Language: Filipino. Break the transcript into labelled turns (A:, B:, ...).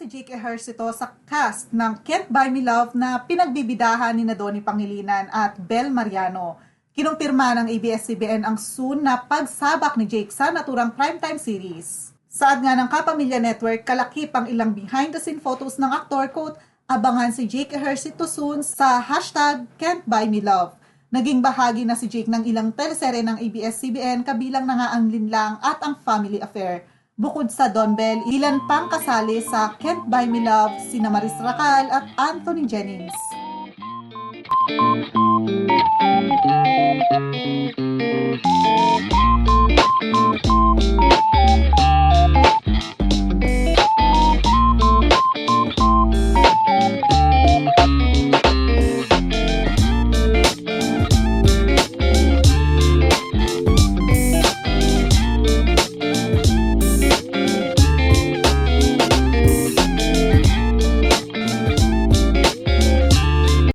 A: Jake Ejercito sa cast ng Can't Buy Me Love na pinagbibidahan ni Donnie Pangilinan at Bel Mariano. Kinumpirma ng ABS-CBN ang soon na pagsabak ni Jake sa naturang primetime series. Saad nga ng Kapamilya Network, kalakip ang ilang behind-the-scene photos ng aktor, quote, abangan si Jake Ejercito soon sa hashtag Can't Buy Me Love. Naging bahagi na si Jake ng ilang teleserye ng ABS-CBN kabilang na nga ang Linlang at ang Family Affair. Bukod sa Don Bell, ilan pang kasali sa Can't Buy Me Love sina Maris Racal at Anthony Jennings.